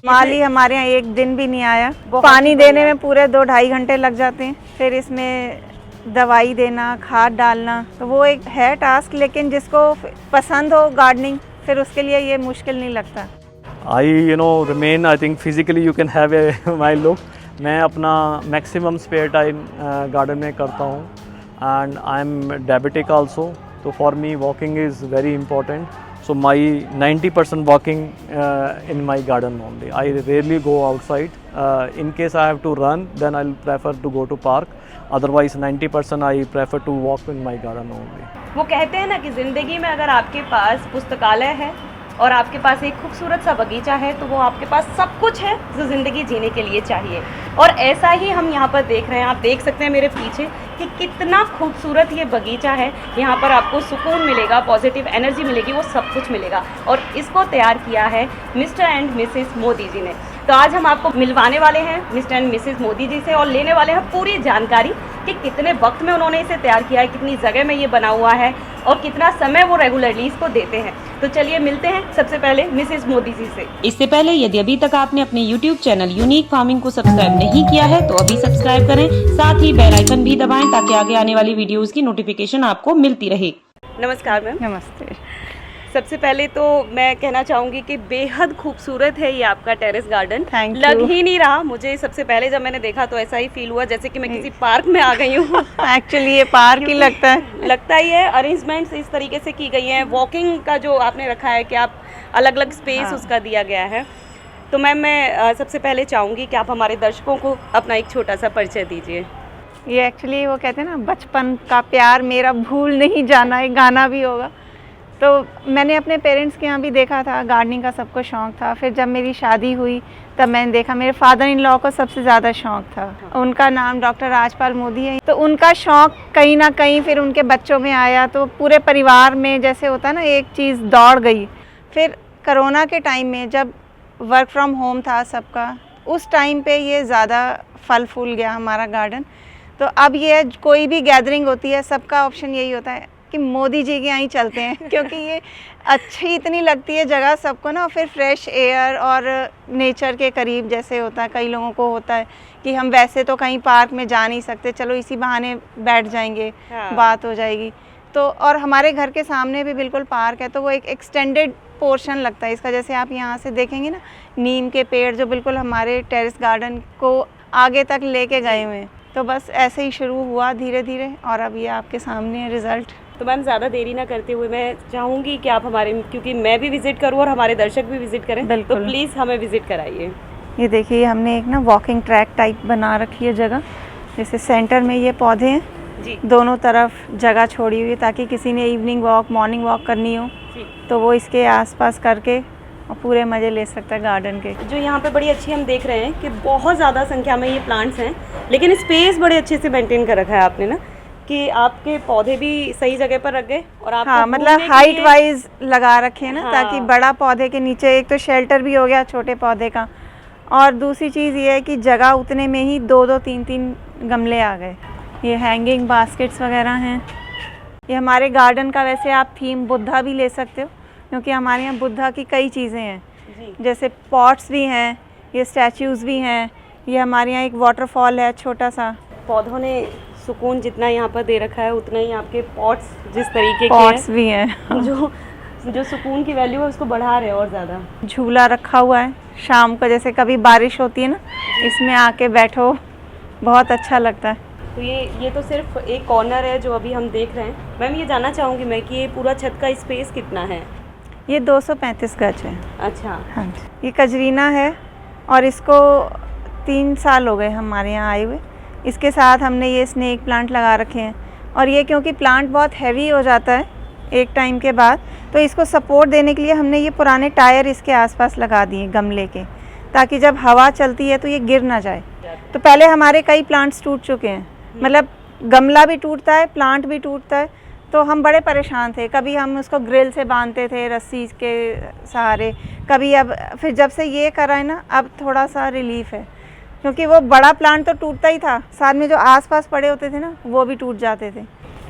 माली हमारे यहाँ एक दिन भी नहीं आया। पानी देने में पूरे 2-2.5 घंटे लग जाते हैं, फिर इसमें दवाई देना, खाद डालना, तो वो एक है टास्क, लेकिन जिसको पसंद हो गार्डनिंग फिर उसके लिए ये मुश्किल नहीं लगता। Remain I think physically you can have a my look. मैं अपना मैक्सिमम स्पेयर टाइम गार्डन में करता हूँ and I am diabetic also, तो for me walking is very important. So my 90% walking in my garden only. I rarely go outside. In case I have to run, then I'll prefer to go to park. Otherwise 90% I prefer to walk in my garden only. वो कहते हैं ना कि ज़िंदगी में अगर आपके पास पुस्तकालय है और आपके पास एक खूबसूरत सा बगीचा है तो वो आपके पास सब कुछ है जो ज़िंदगी जीने के लिए चाहिए। और ऐसा ही हम यहाँ पर देख रहे हैं, आप देख सकते हैं मेरे पीछे कि कितना खूबसूरत ये बगीचा है। यहाँ पर आपको सुकून मिलेगा, पॉजिटिव एनर्जी मिलेगी, वो सब कुछ मिलेगा। और इसको तैयार किया है mister and Mrs Modi ji ने। तो आज हम आपको मिलवाने वाले हैं mister and Mrs Modi ji से और लेने वाले हैं पूरी जानकारी कि कितने वक्त में उन्होंने इसे तैयार किया है, कितनी जगह में ये बना हुआ है और कितना समय वो रेगुलरली इसको देते हैं। तो चलिए मिलते हैं सबसे पहले मिसेस मोदी जी से। इससे पहले यदि अभी तक आपने अपने YouTube चैनल यूनिक फार्मिंग को सब्सक्राइब नहीं किया है तो अभी सब्सक्राइब करें, साथ ही बेल आइकन भी दबाएं ताकि आगे आने वाली वीडियोस की नोटिफिकेशन आपको मिलती रहे। नमस्कार मैम। नमस्ते। सबसे पहले तो मैं कहना चाहूँगी कि बेहद खूबसूरत है ये आपका टेरेस गार्डन। Thank you। लग ही नहीं रहा मुझे, सबसे पहले जब मैंने देखा तो ऐसा ही फील हुआ जैसे कि मैं किसी पार्क में आ गई हूँ। एक्चुअली ये पार्क ही लगता है। लगता ही है। अरेंजमेंट्स इस तरीके से की गई हैं, वॉकिंग का जो आपने रखा है कि आप अलग अलग स्पेस उसका दिया गया है। तो मैम मैं सबसे पहले चाहूँगी कि आप हमारे दर्शकों को अपना एक छोटा सा परिचय दीजिए। ये एक्चुअली वो कहते हैं ना, बचपन का प्यार मेरा भूल नहीं जाना, एक गाना भी होगा। तो मैंने अपने पेरेंट्स के यहाँ भी देखा था, गार्डनिंग का सबको शौक़ था। फिर जब मेरी शादी हुई तब मैंने देखा मेरे फादर इन लॉ को सबसे ज़्यादा शौक़ था। उनका नाम डॉक्टर राजपाल मोदी है, तो उनका शौक़ कहीं ना कहीं फिर उनके बच्चों में आया, तो पूरे परिवार में जैसे होता है ना एक चीज़ दौड़ गई। फिर कोरोना के टाइम में जब वर्क फ्रॉम होम था सबका, उस टाइम पे ये ज़्यादा फल फूल गया हमारा गार्डन। तो अब ये कोई भी गैदरिंग होती है सबका ऑप्शन यही होता है कि मोदी जी के यहाँ ही चलते हैं, क्योंकि ये अच्छी इतनी लगती है जगह सबको ना, फिर फ्रेश एयर और नेचर के करीब जैसे होता है। कई लोगों को होता है कि हम वैसे तो कहीं पार्क में जा नहीं सकते, चलो इसी बहाने बैठ जाएंगे, बात हो जाएगी। तो और हमारे घर के सामने भी बिल्कुल पार्क है, तो वो एक एक्सटेंडेड पोर्शन लगता है इसका। जैसे आप यहाँ से देखेंगे ना, नीम के पेड़ जो बिल्कुल हमारे टेरेस गार्डन को आगे तक लेके गए हुए हैं। तो बस ऐसे ही शुरू हुआ धीरे धीरे और अब ये आपके सामने है रिज़ल्ट। तो मैम ज़्यादा देरी ना करते हुए मैं चाहूँगी कि आप हमारे, क्योंकि मैं भी विज़िट करूँ और हमारे दर्शक भी विज़िट करें, तो प्लीज़ हमें विज़िट कराइए। ये देखिए हमने एक ना वॉकिंग ट्रैक टाइप बना रखी है जगह, जैसे सेंटर में ये पौधे हैं जी, दोनों तरफ जगह छोड़ी हुई है ताकि किसी ने इवनिंग वॉक, मॉर्निंग वॉक करनी हो तो वो इसके आसपास करके और पूरे मज़े ले सकता है गार्डन के। जो यहाँ पे बड़ी अच्छी हम देख रहे हैं कि बहुत ज़्यादा संख्या में ये प्लांट्स हैं, लेकिन स्पेस बड़े अच्छे से मेंटेन कर रखा है आपने ना, कि आपके पौधे भी सही जगह पर रख गए और आप मतलब हाइट वाइज लगा रखे हैं ना, ताकि बड़ा पौधे के नीचे एक तो शेल्टर भी हो गया छोटे पौधे का, और दूसरी चीज़ ये है कि जगह उतने में ही 2-2, 3-3 गमले आ गए। ये हैंगिंग बास्केट्स वगैरह हैं। ये हमारे गार्डन का वैसे आप थीम बुद्धा भी ले सकते हो, क्योंकि हमारे यहाँ बुद्धा की कई चीज़ें हैं, जैसे पॉट्स भी हैं, ये स्टैचूज़ भी हैं। ये हमारे यहाँ एक वाटरफॉल है छोटा सा। पौधों ने सुकून जितना यहाँ पर दे रखा है उतना ही आपके पॉट्स जिस तरीके पॉट्स के भी हैं जो सुकून की वैल्यू है उसको बढ़ा रहे हैं और ज़्यादा। झूला रखा हुआ है, शाम को जैसे कभी बारिश होती है ना, इसमें आके बैठो, बहुत अच्छा लगता है। तो ये तो सिर्फ एक कॉर्नर है जो अभी हम देख रहे हैं। मैम ये जानना चाहूँगी मैं कि ये पूरा छत का स्पेस कितना है? ये 235 गज है। अच्छा। हाँ जी। ये कजरीना है और इसको 3 साल हो गए हमारे यहाँ आए हुए। इसके साथ हमने ये स्नेक प्लांट लगा रखे हैं, और ये क्योंकि प्लांट बहुत हैवी हो जाता है एक टाइम के बाद, तो इसको सपोर्ट देने के लिए हमने ये पुराने टायर इसके आसपास लगा दिए गमले के, ताकि जब हवा चलती है तो ये गिर ना जाए। तो पहले हमारे कई प्लांट्स टूट चुके हैं, मतलब गमला भी टूटता है, प्लांट भी टूटता है, तो हम बड़े परेशान थे। कभी हम उसको ग्रिल से बांधते थे रस्सी के सहारे, कभी अब फिर जब से ये करा है ना, अब थोड़ा सा रिलीफ है, क्योंकि वो बड़ा प्लांट तो टूटता ही था, साथ में जो आसपास पड़े होते थे ना वो भी टूट जाते थे।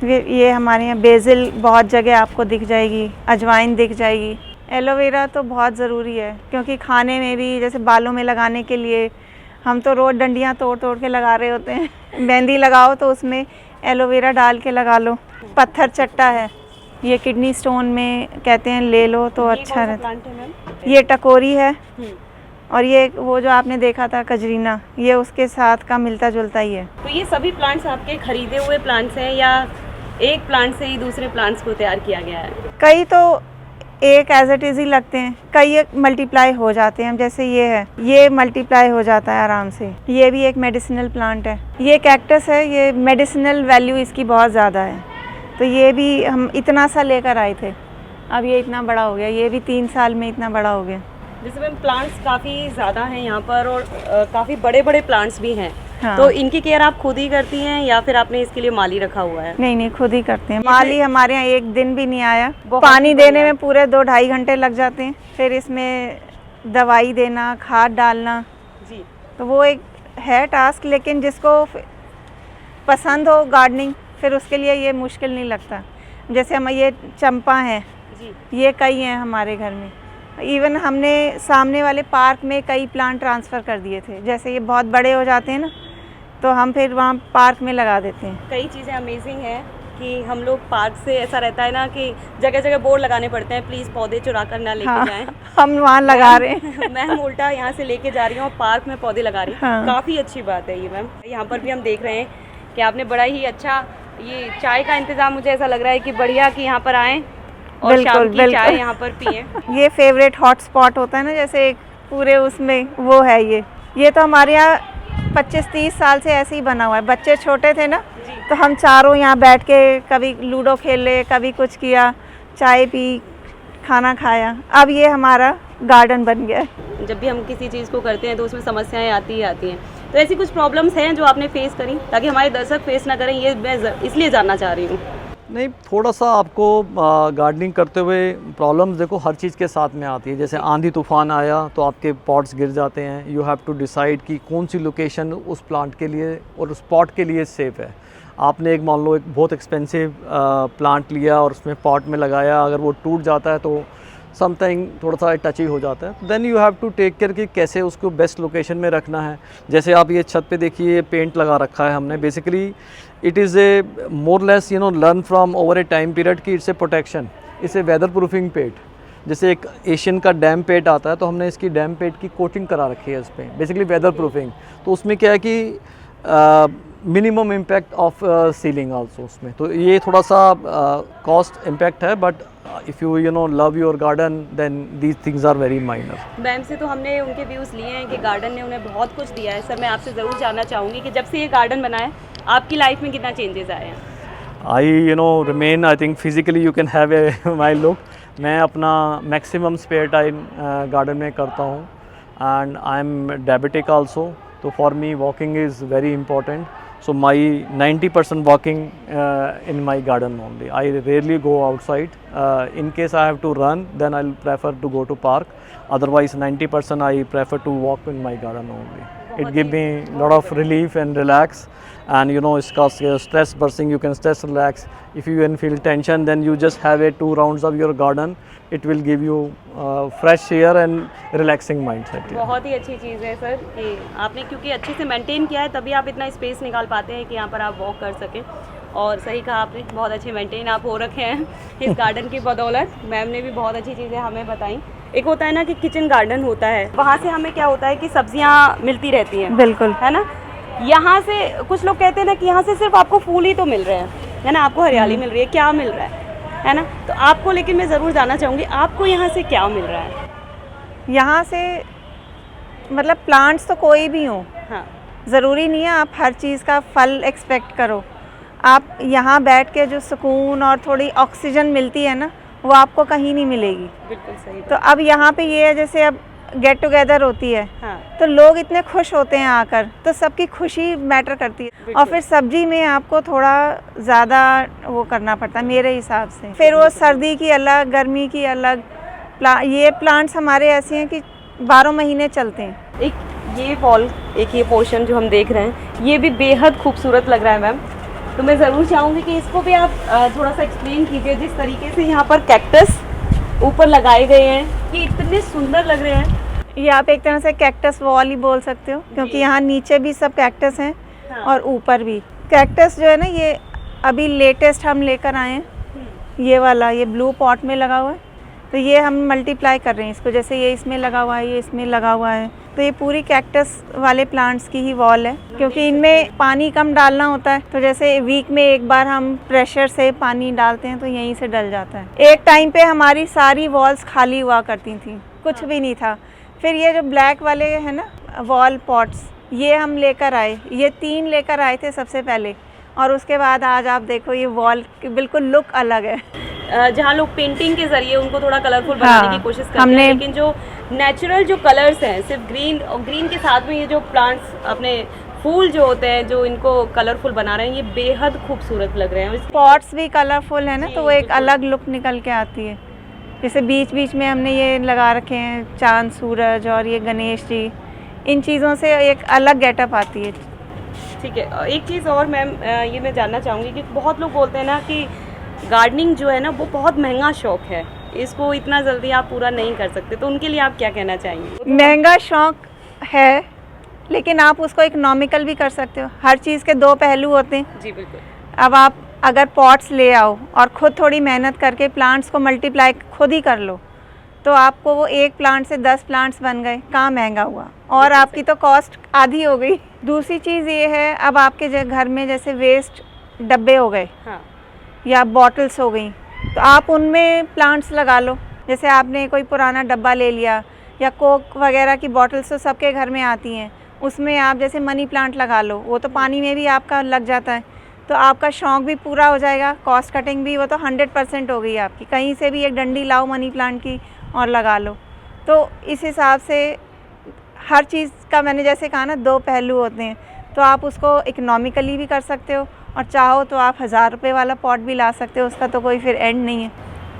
ये हमारे यहाँ बेसिल बहुत जगह आपको दिख जाएगी, अजवाइन दिख जाएगी, एलोवेरा तो बहुत ज़रूरी है, क्योंकि खाने में भी, जैसे बालों में लगाने के लिए हम तो रोज़ डंडियाँ तोड़ तोड़ के लगा रहे होते हैं। मेहंदी लगाओ तो उसमें एलोवेरा डाल के लगा लो। पत्थर चट्टा है, ये किडनी स्टोन में कहते हैं, ले लो तो अच्छा रहता है। ये टकोरी है, और ये वो जो आपने देखा था कजरीना, ये उसके साथ का मिलता जुलता ही है। तो ये सभी प्लांट्स आपके खरीदे हुए प्लांट्स हैं या एक प्लांट से ही दूसरे प्लांट्स को तैयार किया गया है? कई तो एक एज इट इज़ ही लगते हैं, कई एक मल्टीप्लाई हो जाते हैं। जैसे ये है, ये मल्टीप्लाई हो जाता है आराम से। ये भी एक मेडिसिनल प्लांट है। ये कैक्टस है, ये मेडिसिनल वैल्यू इसकी बहुत ज़्यादा है। तो ये भी हम इतना सा लेकर आए थे, अब ये इतना बड़ा हो गया। ये भी 3 साल में इतना बड़ा हो गया। जैसे मैम प्लांट्स काफ़ी ज़्यादा हैं यहाँ पर और काफ़ी बड़े बड़े प्लांट्स भी हैं। हाँ। तो इनकी केयर आप खुद ही करती हैं या फिर आपने इसके लिए माली रखा हुआ है? नहीं नहीं, खुद ही करते हैं। माली हमारे यहाँ एक दिन भी नहीं आया। बहुत पानी ही देने बढ़िया। में पूरे 2-2.5 घंटे लग जाते हैं, फिर इसमें दवाई देना, खाद डालना, जी। तो वो एक है टास्क। लेकिन जिसको पसंद हो गार्डनिंग, फिर उसके लिए ये मुश्किल नहीं लगता। जैसे हम ये चंपा हैं, जी। ये कई हैं हमारे घर में। इवन हमने सामने वाले पार्क में कई प्लांट ट्रांसफ़र कर दिए थे। जैसे ये बहुत बड़े हो जाते हैं ना, तो हम फिर वहाँ पार्क में लगा देते हैं। कई चीज़ें अमेजिंग हैं कि हम लोग पार्क से, ऐसा रहता है ना कि जगह जगह बोर्ड लगाने पड़ते हैं, प्लीज़ पौधे चुरा कर ना लेके हाँ, जाएं। हम वहाँ लगा रहे हैं। मैम उल्टा यहाँ से लेके जा रही हूँ और पार्क में पौधे लगा रही हूँ। हाँ। काफ़ी अच्छी बात है ये मैम। यहाँ पर भी हम देख रहे हैं कि आपने बड़ा ही अच्छा ये चाय का इंतज़ाम, मुझे ऐसा लग रहा है कि बढ़िया कि यहाँ पर आएँ और बिल्कुल, शाम की बिल्कुल। चाय यहाँ पर पिएं। ये फेवरेट हॉट स्पॉट होता है ना, जैसे एक पूरे उसमें वो है। ये तो हमारे यहाँ 25-30 साल से ऐसे ही बना हुआ है। बच्चे छोटे थे ना, तो हम चारों यहाँ बैठ के कभी लूडो खेले, कभी कुछ किया, चाय पी, खाना खाया। अब ये हमारा गार्डन बन गया है। जब भी हम किसी चीज़ को करते हैं तो उसमें समस्याएं आती ही आती हैं। तो ऐसी कुछ प्रॉब्लम्स हैं जो आपने फेस करी, ताकि हमारे दर्शक फेस ना करें, ये मैं इसलिए जानना चाह रही हूँ। नहीं, थोड़ा सा आपको गार्डनिंग करते हुए प्रॉब्लम्स देखो हर चीज़ के साथ में आती है। जैसे आंधी तूफान आया तो आपके पॉट्स गिर जाते हैं। यू हैव टू डिसाइड कि कौन सी लोकेशन उस प्लांट के लिए और उस पॉट के लिए सेफ़ है। आपने एक मान लो एक बहुत एक्सपेंसिव प्लांट लिया और उसमें पॉट में लगाया, अगर वो टूट जाता है तो समथिंग थोड़ा सा टची हो जाता है। Then you have to take care कि कैसे उसको बेस्ट लोकेशन में रखना है। जैसे आप ये छत पे देखिए, ये पेंट लगा रखा है हमने। Basically it is a more less learn from over a time period कि it's a protection, it's a weather proofing pet. जैसे एक एशियन का डैम पेट आता है, तो हमने इसकी डैम पेट की कोटिंग करा रखी है इस पर, बेसिकली वेदर प्रूफिंग। तो उसमें क्या है कि minimum impact of ceiling also उसमें। तो ये थोड़ा सा कॉस्ट इम्पैक्ट है, but if you love your garden then these things are very minor. Ma'am से तो हमने उनके व्यूज़ लिए हैं कि गार्डन ने उन्हें बहुत कुछ दिया है। सर, मैं आपसे ज़रूर जानना चाहूँगी कि जब से ये गार्डन बना है आपकी लाइफ में कितना चेंजेस आए हैं? I remain, I think physically you can have a my look. मैं अपना मैक्सिमम स्पेयर टाइम गार्डन में करता हूँ, and I am diabetic also, तो for me walking is very important. So my 90% walking in my garden only. I rarely go outside. In case I have to run, then I'll prefer to go to park. Otherwise 90% I prefer to walk in my garden only. It gives me a lot of relief and relax, and it's cause stress bursting. You can stress relax. If you can feel tension, then you just have 2 rounds of your garden. It will give you fresh air and relaxing mindset. बहुत ही अच्छी चीज़ है sir कि आपने क्योंकि अच्छे से maintain किया है, तभी आप इतना स्पेस निकाल पाते हैं कि यहाँ पर आप वॉक कर सकें। और सही कहा आपने, बहुत अच्छे मेंटेन आप हो रखे हैं इस गार्डन की बदौलत। मैम ने भी बहुत अच्छी चीज़ें हमें बताई। एक होता है ना कि किचन गार्डन होता है, वहाँ से हमें क्या होता है कि सब्जियाँ मिलती रहती हैं, बिल्कुल, है ना। यहाँ से कुछ लोग कहते हैं ना कि यहाँ से सिर्फ आपको फूल ही तो मिल रहे हैं, है ना, आपको हरियाली मिल रही है, क्या मिल रहा है ना। तो आपको, लेकिन मैं ज़रूर जानना चाहूँगी आपको यहाँ से क्या मिल रहा है? यहाँ से मतलब प्लांट्स तो कोई भी हो, हाँ, ज़रूरी नहीं है आप हर चीज़ का फल एक्सपेक्ट करो। आप यहाँ बैठ के जो सुकून और थोड़ी ऑक्सीजन मिलती है ना, वो आपको कहीं नहीं मिलेगी। बिल्कुल सही। तो अब यहाँ पे ये है, जैसे अब गेट टुगेदर होती है, हाँ, तो लोग इतने खुश होते हैं आकर, तो सबकी खुशी मैटर करती है। और फिर सब्जी में आपको थोड़ा ज़्यादा वो करना पड़ता है मेरे हिसाब से। फिर वो सर्दी की अलग, गर्मी की अलग। ये प्लांट्स हमारे ऐसे हैं कि 12 महीने चलते हैं। एक ये वॉल, एक ये पोर्शन जो हम देख रहे हैं, ये भी बेहद खूबसूरत लग रहा है मैम। तो मैं ज़रूर चाहूँगी कि इसको भी आप थोड़ा सा एक्सप्लेन कीजिए। जिस तरीके से यहाँ पर कैक्टस ऊपर लगाए गए हैं, ये इतने सुंदर लग रहे हैं। ये आप एक तरह से कैक्टस वॉल ही बोल सकते हो, क्योंकि यहाँ नीचे भी सब कैक्टस हैं हाँ। और ऊपर भी कैक्टस जो है ना, ये अभी लेटेस्ट हम लेकर आए हैं। ये वाला, ये ब्लू पॉट में लगा हुआ है, तो ये हम मल्टीप्लाई कर रहे हैं इसको। जैसे ये इसमें लगा हुआ है, ये इसमें लगा हुआ है, तो ये पूरी कैक्टस वाले प्लांट्स की ही वॉल है, क्योंकि इनमें पानी कम डालना होता है। तो जैसे वीक में एक बार हम प्रेशर से पानी डालते हैं तो यहीं से डल जाता है। एक टाइम पे हमारी सारी वॉल्स खाली हुआ करती थी, कुछ भी नहीं था। फिर ये जो ब्लैक वाले है ना वॉल पॉट्स, ये हम लेकर आए, ये 3 लेकर आए थे सबसे पहले, और उसके बाद आज आप देखो ये वॉल की बिल्कुल लुक अलग है। जहाँ लोग पेंटिंग के जरिए उनको थोड़ा कलरफुल बनाने हाँ, की कोशिश करते हैं, लेकिन जो नेचुरल जो कलर्स हैं, सिर्फ ग्रीन और ग्रीन के साथ में ये जो प्लांट्स अपने फूल जो होते हैं जो इनको कलरफुल बना रहे हैं, ये बेहद खूबसूरत लग रहे हैं। पॉट्स भी कलरफुल है ना, जी, तो वो एक बिल्कुल। अलग लुक निकल के आती है। जैसे बीच बीच में हमने ये लगा रखे हैं चांद सूरज और ये गणेश जी, इन चीज़ों से एक अलग गेटअप आती है। ठीक है, एक चीज़ और मैम, ये मैं जानना चाहूँगी कि बहुत लोग बोलते हैं ना कि गार्डनिंग जो है ना वो बहुत महंगा शौक है, इसको इतना जल्दी आप पूरा नहीं कर सकते, तो उनके लिए आप क्या कहना चाहेंगे? महंगा शौक है, लेकिन आप उसको इकोनॉमिकल भी कर सकते हो। हर चीज़ के 2 पहलू होते हैं। जी बिल्कुल। अब आप अगर पॉट्स ले आओ और ख़ुद थोड़ी मेहनत करके प्लांट्स को मल्टीप्लाई खुद ही कर लो, तो आपको वो एक प्लांट से 10 प्लांट्स बन गए, कहाँ महंगा हुआ, और आपकी तो कॉस्ट आधी हो गई। दूसरी चीज़ ये है, अब आपके घर में जैसे वेस्ट डब्बे हो गए हाँ। या बॉटल्स हो गई, तो आप उनमें प्लांट्स लगा लो। जैसे आपने कोई पुराना डब्बा ले लिया, या कोक वगैरह की बॉटल्स तो सबके घर में आती हैं, उसमें आप जैसे मनी प्लांट लगा लो, वो तो पानी में भी आपका लग जाता है, तो आपका शौक़ भी पूरा हो जाएगा, कॉस्ट कटिंग भी वो तो 100% हो गई आपकी। कहीं से भी एक डंडी लाओ मनी प्लांट की और लगा लो। तो इस हिसाब से हर चीज़ का, मैंने जैसे कहा ना, 2 पहलू होते हैं, तो आप उसको इकोनॉमिकली भी कर सकते हो, और चाहो तो आप 1000 रुपये वाला पॉट भी ला सकते हो, उसका तो कोई फिर एंड नहीं है।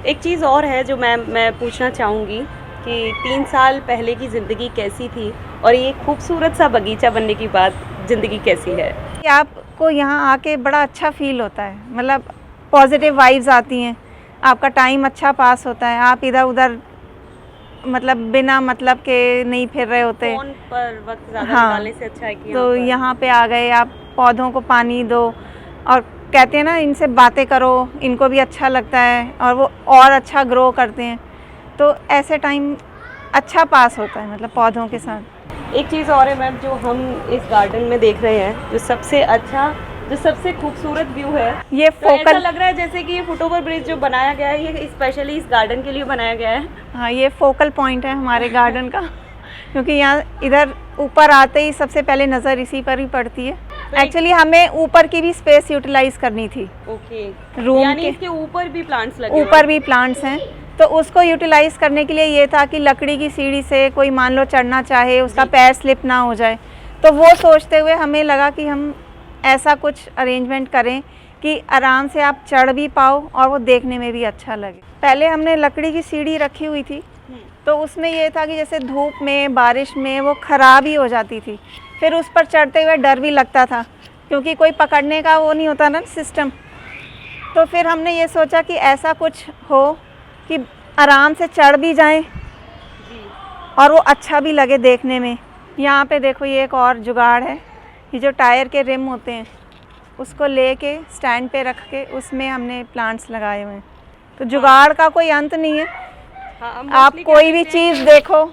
एक चीज़ और है जो मैं पूछना चाहूँगी कि 3 साल पहले की ज़िंदगी कैसी थी और ये खूबसूरत सा बगीचा बनने की बाद ज़िंदगी कैसी है? आपको यहाँ आके बड़ा अच्छा फील होता है, मतलब पॉजिटिव वाइब्स आती हैं, आपका टाइम अच्छा पास होता है, आप इधर उधर मतलब बिना मतलब के नहीं फिर रहे होते। फ़ोन पर वक्त ज़्यादा हाँ, निकालने से अच्छा है कि तो यहाँ पे आ गए, आप पौधों को पानी दो, और कहते हैं ना इनसे बातें करो, इनको भी अच्छा लगता है और वो और अच्छा ग्रो करते हैं, तो ऐसे टाइम अच्छा पास होता है मतलब पौधों के साथ। एक चीज़ और है मैम, जो हम इस गार्डन में देख रहे हैं, जो सबसे अच्छा, जो सबसे खूबसूरत व्यू है, ये तो ऐसा फोकल, लग रहा है जैसे कि ये फुटओवर ब्रिज जो बनाया गया है, ये स्पेशली इस गार्डन के लिए बनाया गया है। हाँ, ये फोकल पॉइंट है हमारे गार्डन का, क्योंकि यहाँ इधर ऊपर आते ही सबसे पहले नज़र इसी पर ही पड़ती है। एक्चुअली हमें ऊपर की भी स्पेस यूटिलाइज करनी थी। ओके, रूम यानी के इसके ऊपर भी प्लांट्स लगे ऊपर भी प्लांट्स हैं, तो उसको यूटिलाइज करने के लिए ये था कि लकड़ी की सीढ़ी से कोई मान लो चढ़ना चाहे, उसका पैर स्लिप ना हो जाए, तो वो सोचते हुए हमें लगा कि हम ऐसा कुछ अरेंजमेंट करें कि आराम से आप चढ़ भी पाओ और वो देखने में भी अच्छा लगे। पहले हमने लकड़ी की सीढ़ी रखी हुई थी, तो उसमें ये था कि जैसे धूप में, बारिश में वो ख़राब ही हो जाती थी, फिर उस पर चढ़ते हुए डर भी लगता था, क्योंकि कोई पकड़ने का वो नहीं होता ना सिस्टम। तो फिर हमने ये सोचा कि ऐसा कुछ हो कि आराम से चढ़ भी जाएं और वो अच्छा भी लगे देखने में। यहाँ पे देखो, ये एक और जुगाड़ है, ये जो टायर के रिम होते हैं उसको लेके स्टैंड पे रख के उसमें हमने प्लांट्स लगाए हुए हैं। तो जुगाड़ का कोई अंत नहीं है। हाँ, आप कोई भी चीज़ देखो,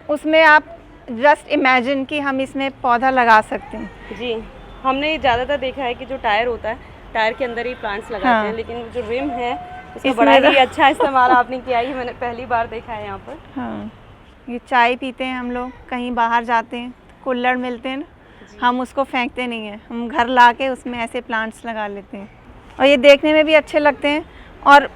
उसमें आप जस्ट इमेजिन कि हम इसमें पौधा लगा सकते हैं। जी, हमने ज़्यादातर देखा है कि जो टायर होता है, टायर के अंदर ही प्लांट्स लगाते हाँ। हैं, लेकिन जो रिम है उसका इसमें बड़ा तो- ही अच्छा इस्तेमाल आपने किया, ये मैंने पहली बार देखा है यहाँ पर। हाँ, ये चाय पीते हैं हम लोग, कहीं बाहर जाते हैं, कुल्हड़ मिलते हैं ना, हम उसको फेंकते नहीं हैं, हम घर ला के उसमें ऐसे प्लांट्स लगा लेते हैं, और ये देखने में भी अच्छे लगते हैं, और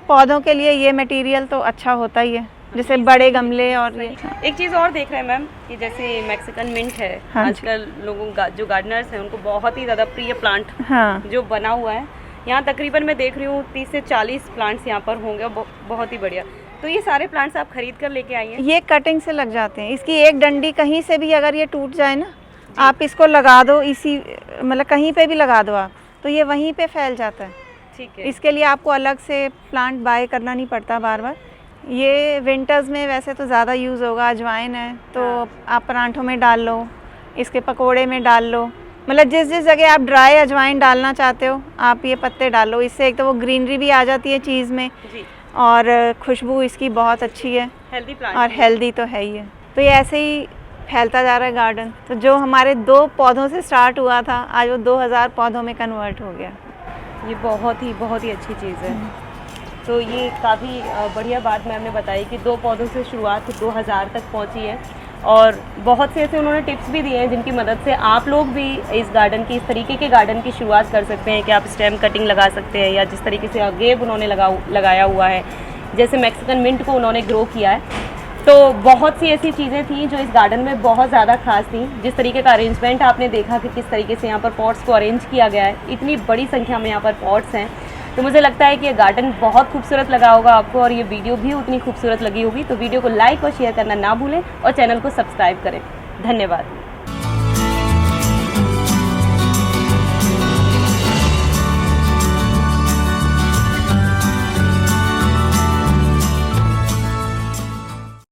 पौधों के लिए ये मटेरियल तो अच्छा होता ही है, जैसे बड़े गमले। और ये एक चीज़ और देख रहे हैं मैम कि जैसे मैक्सिकन मिंट है, हाँ जी। आजकल लोगों का जो गार्डनर्स हैं उनको बहुत ही ज़्यादा प्रिय प्लांट हाँ, जो बना हुआ है, यहाँ तकरीबन मैं देख रही हूँ 30 से 40 प्लांट्स यहाँ पर होंगे, बहुत ही बढ़िया। तो ये सारे प्लांट्स आप खरीद कर लेके आई हैं? ये कटिंग से लग जाते हैं, इसकी एक डंडी कहीं से भी अगर ये टूट जाए ना, आप इसको लगा दो, इसी मतलब कहीं पे भी लगा दो आप, तो ये वहीं पे फैल जाता है। ठीक है। इसके लिए आपको अलग से प्लांट बाय करना नहीं पड़ता बार बार, ये विंटर्स में वैसे तो ज़्यादा यूज़ होगा, अजवाइन है तो आप परांठों में डाल लो, इसके पकोड़े में डाल लो, मतलब जिस जिस जगह आप ड्राई अजवाइन डालना चाहते हो आप ये पत्ते डालो। इससे एक तो वो ग्रीनरी भी आ जाती है चीज़ में जी, और खुशबू इसकी बहुत अच्छी है हेल्दी प्लांट और हेल्दी तो है ही है। तो ये ऐसे ही फैलता जा रहा है गार्डन। तो जो हमारे 2 पौधों से स्टार्ट हुआ था आज वो 2000 पौधों में कन्वर्ट हो गया। ये बहुत ही अच्छी चीज़ है। तो ये काफ़ी बढ़िया बात मैम ने बताई कि 2 पौधों से शुरुआत 2000 तक पहुंची है और बहुत से ऐसे उन्होंने टिप्स भी दिए हैं जिनकी मदद से आप लोग भी इस गार्डन की, इस तरीके के गार्डन की शुरुआत कर सकते हैं कि आप स्टेम कटिंग लगा सकते हैं या जिस तरीके से अगेव उन्होंने लगाया हुआ है, जैसे मैक्सिकन मिंट को उन्होंने ग्रो किया है। तो बहुत सी ऐसी चीज़ें थी जो इस गार्डन में बहुत ज़्यादा खास थी। जिस तरीके का अरेंजमेंट आपने देखा कि किस तरीके से यहाँ पर पॉट्स को अरेंज किया गया है, इतनी बड़ी संख्या में यहाँ पर पॉट्स हैं, तो मुझे लगता है कि ये गार्डन बहुत खूबसूरत लगा होगा आपको और ये वीडियो भी उतनी खूबसूरत लगी होगी। तो वीडियो को लाइक और शेयर करना ना भूलें और चैनल को सब्सक्राइब करें। धन्यवाद।